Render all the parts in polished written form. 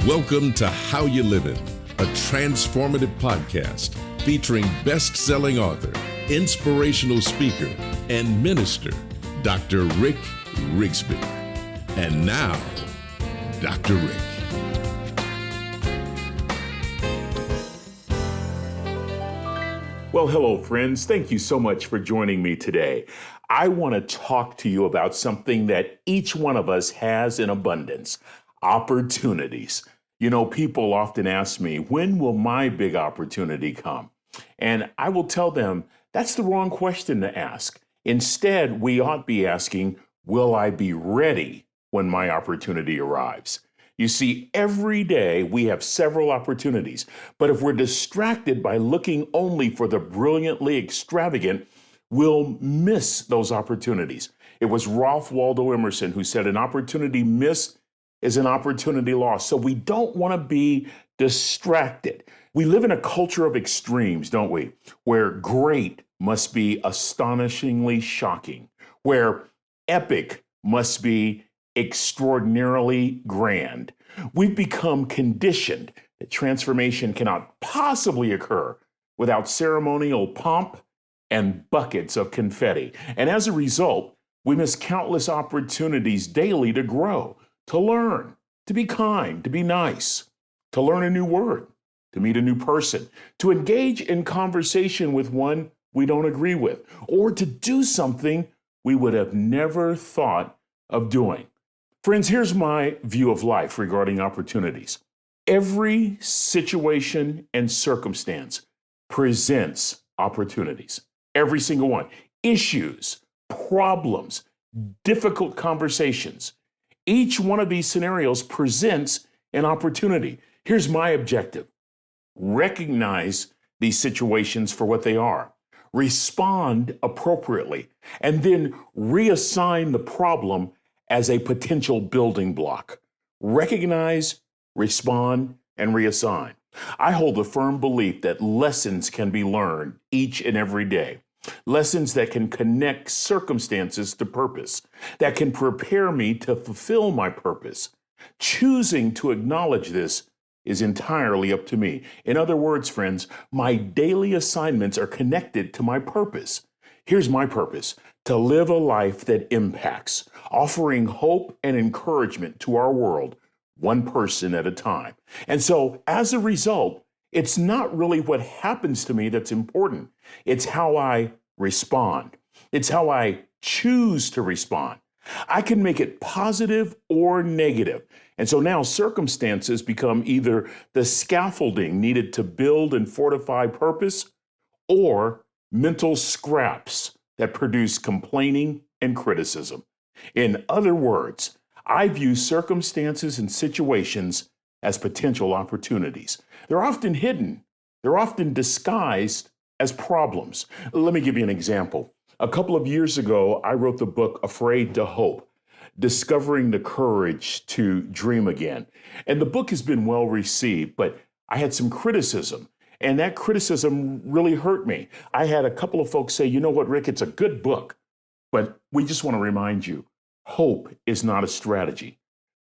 Welcome to How You Living, a transformative podcast featuring best-selling author, inspirational speaker, and minister, Dr. Rick Rigsby. And now, Dr. Rick. Well, hello, friends. Thank you so much for joining me today. I want to talk to you about something that each one of us has in abundance: opportunities. You know, people often ask me, when will my big opportunity come? And I will tell them that's the wrong question to ask. Instead, we ought be asking, will I be ready when my opportunity arrives? You see, every day we have several opportunities, but if we're distracted by looking only for the brilliantly extravagant, we'll miss those opportunities. It was Ralph Waldo Emerson who said, an opportunity missed is an opportunity lost. So we don't want to be distracted. We live in a culture of extremes, don't we? Where great must be astonishingly shocking, where epic must be extraordinarily grand. We've become conditioned that transformation cannot possibly occur without ceremonial pomp and buckets of confetti. And as a result, we miss countless opportunities daily to grow, to learn, to be kind, to be nice, to learn a new word, to meet a new person, to engage in conversation with one we don't agree with, or to do something we would have never thought of doing. Friends, here's my view of life regarding opportunities. Every situation and circumstance presents opportunities. Every single one. Issues, problems, difficult conversations. Each one of these scenarios presents an opportunity. Here's my objective. Recognize these situations for what they are. Respond appropriately, and then reassign the problem as a potential building block. Recognize, respond, and reassign. I hold a firm belief that lessons can be learned each and every day. Lessons that can connect circumstances to purpose, that can prepare me to fulfill my purpose. Choosing to acknowledge this is entirely up to me. In other words, friends, my daily assignments are connected to my purpose. Here's my purpose: to live a life that impacts, offering hope and encouragement to our world, one person at a time. And so, as a result, it's not really what happens to me that's important. It's how I respond. It's how I choose to respond. I can make it positive or negative. And so now circumstances become either the scaffolding needed to build and fortify purpose, or mental scraps that produce complaining and criticism. In other words, I view circumstances and situations as potential opportunities. They're often hidden. They're often disguised as problems. Let me give you an example. A couple of years ago, I wrote the book Afraid to Hope: Discovering the Courage to Dream Again. And the book has been well received, but I had some criticism, and that criticism really hurt me. I had a couple of folks say, you know what, Rick, it's a good book, but we just want to remind you, hope is not a strategy.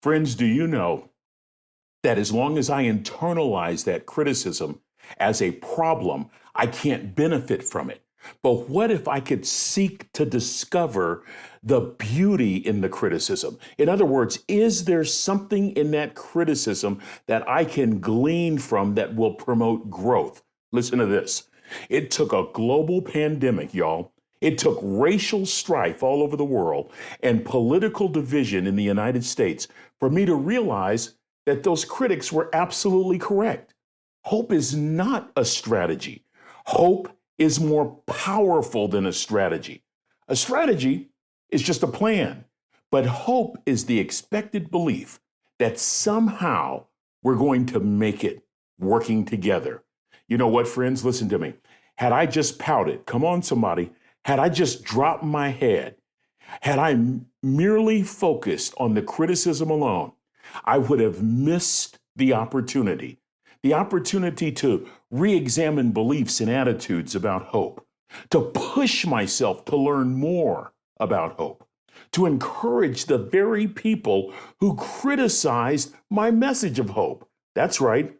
Friends, do you know that as long as I internalize that criticism as a problem, I can't benefit from it? But what if I could seek to discover the beauty in the criticism? In other words, is there something in that criticism that I can glean from that will promote growth? Listen to this. It took a global pandemic, y'all. It took racial strife all over the world and political division in the United States for me to realize that those critics were absolutely correct. Hope is not a strategy. Hope is more powerful than a strategy. A strategy is just a plan, but hope is the expected belief that somehow we're going to make it working together. You know what, friends? Listen to me. Had I just pouted, come on, somebody, had I just dropped my head, had I merely focused on the criticism alone, I would have missed the opportunity to re-examine beliefs and attitudes about hope, to push myself to learn more about hope, to encourage the very people who criticized my message of hope. That's right.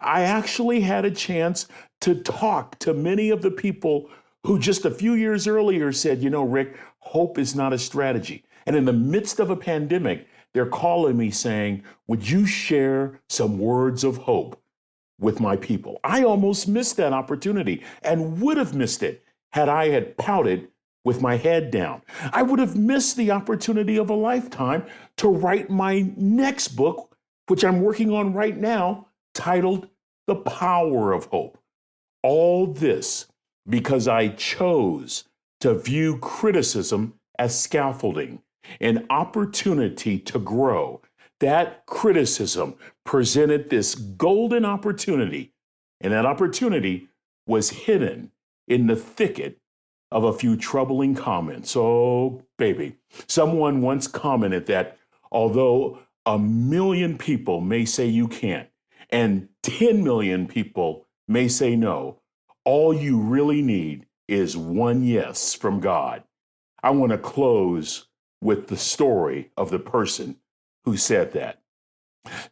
I actually had a chance to talk to many of the people who just a few years earlier said, Rick, hope is not a strategy. And in the midst of a pandemic, they're calling me saying, would you share some words of hope with my people? I almost missed that opportunity and would have missed it had I had pouted with my head down. I would have missed the opportunity of a lifetime to write my next book, which I'm working on right now, titled The Power of Hope. All this because I chose to view criticism as scaffolding, an opportunity to grow. That criticism presented this golden opportunity, and that opportunity was hidden in the thicket of a few troubling comments. Oh, baby. Someone once commented that although 1 million people may say you can't, and 10 million people may say no, all you really need is one yes from God. I want to close with the story of the person who said that.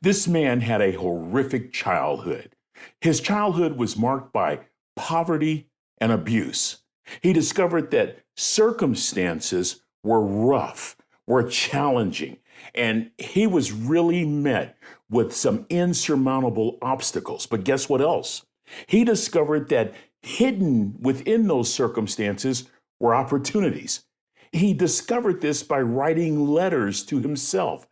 This man had a horrific childhood. His childhood was marked by poverty and abuse. He discovered that circumstances were rough, were challenging, and he was really met with some insurmountable obstacles. But guess what else? He discovered that hidden within those circumstances were opportunities. He discovered this by writing letters to himself.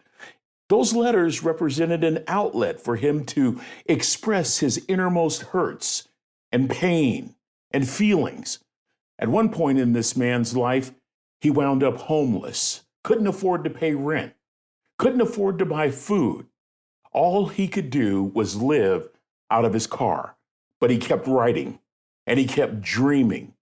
Those letters represented an outlet for him to express his innermost hurts and pain and feelings. At one point in this man's life, he wound up homeless, couldn't afford to pay rent, couldn't afford to buy food. All he could do was live out of his car, but he kept writing and he kept dreaming.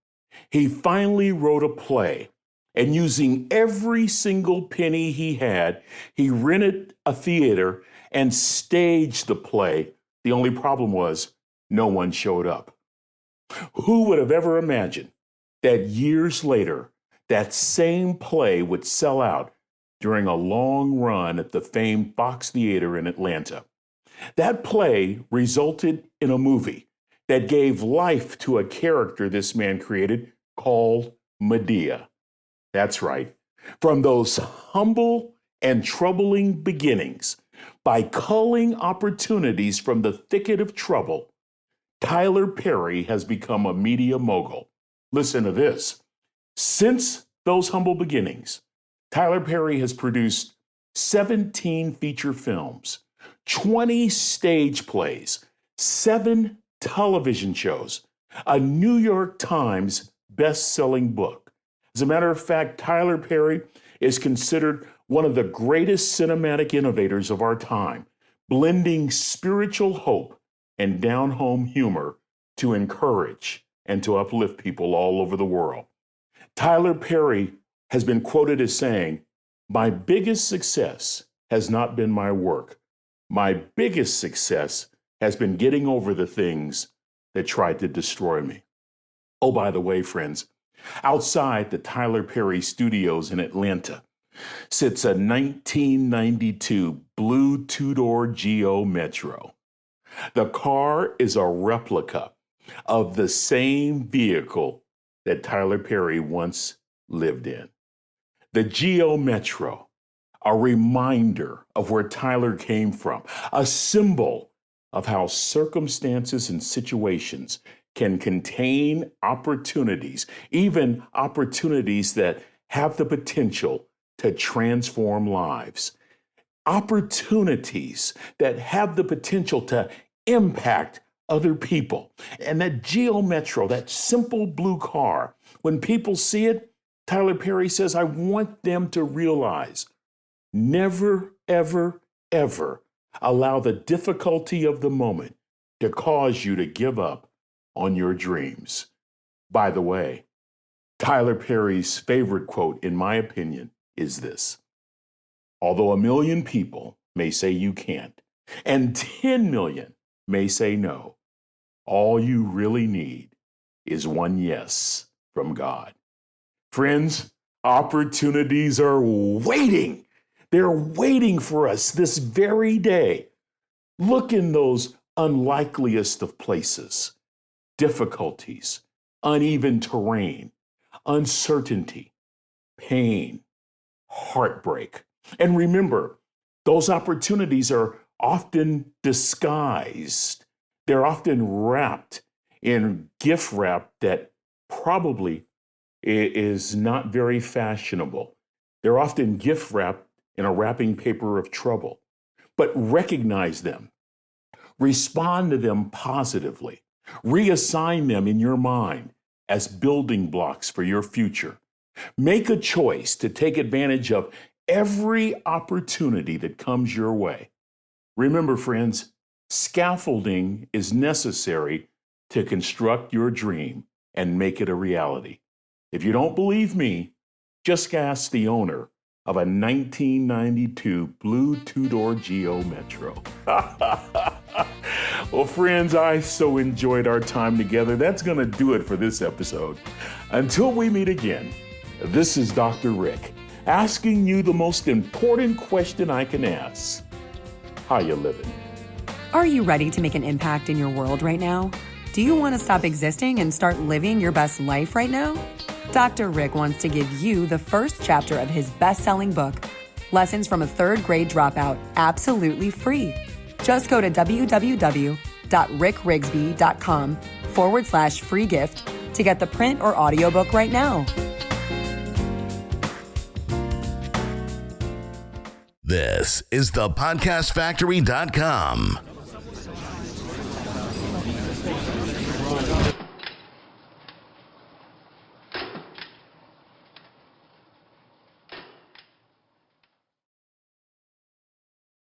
He finally wrote a play, and using every single penny he had, he rented a theater and staged the play. The only problem was no one showed up. Who would have ever imagined that years later, that same play would sell out during a long run at the famed Fox Theater in Atlanta? That play resulted in a movie that gave life to a character this man created called Medea. That's right. From those humble and troubling beginnings, by culling opportunities from the thicket of trouble, Tyler Perry has become a media mogul. Listen to this. Since those humble beginnings, Tyler Perry has produced 17 feature films, 20 stage plays, 7 television shows, a New York Times best-selling book. As a matter of fact, Tyler Perry is considered one of the greatest cinematic innovators of our time, blending spiritual hope and down-home humor to encourage and to uplift people all over the world. Tyler Perry has been quoted as saying, "My biggest success has not been my work. My biggest success has been getting over the things that tried to destroy me." Oh, by the way, friends, outside the Tyler Perry Studios in Atlanta sits a 1992 blue two-door Geo Metro. The car is a replica of the same vehicle that Tyler Perry once lived in. The Geo Metro, a reminder of where Tyler came from, a symbol of how circumstances and situations can contain opportunities, even opportunities that have the potential to transform lives. Opportunities that have the potential to impact other people. And that Geo Metro, that simple blue car, when people see it, Tyler Perry says, I want them to realize, never, ever, ever allow the difficulty of the moment to cause you to give up on your dreams. By the way, Tyler Perry's favorite quote, in my opinion, is this: although 1 million people may say you can't, and 10 million may say no, all you really need is one yes from God. Friends, opportunities are waiting. They're waiting for us this very day. Look in those unlikeliest of places, difficulties, uneven terrain, uncertainty, pain, heartbreak. And remember, those opportunities are often disguised. They're often wrapped in gift wrap that probably is not very fashionable. They're often gift wrapped in a wrapping paper of trouble. But recognize them, respond to them positively, reassign them in your mind as building blocks for your future. Make a choice to take advantage of every opportunity that comes your way. Remember, friends, scaffolding is necessary to construct your dream and make it a reality. If you don't believe me, just ask the owner of a 1992 blue two-door Geo Metro. Well, friends, I so enjoyed our time together. That's going to do it for this episode. Until we meet again, this is Dr. Rick, asking you the most important question I can ask. How you living? Are you ready to make an impact in your world right now? Do you want to stop existing and start living your best life right now? Dr. Rick wants to give you the first chapter of his best-selling book, Lessons from a Third Grade Dropout, absolutely free. Just go to www.rickrigsby.com/free gift to get the print or audiobook right now. This is thepodcastfactory.com.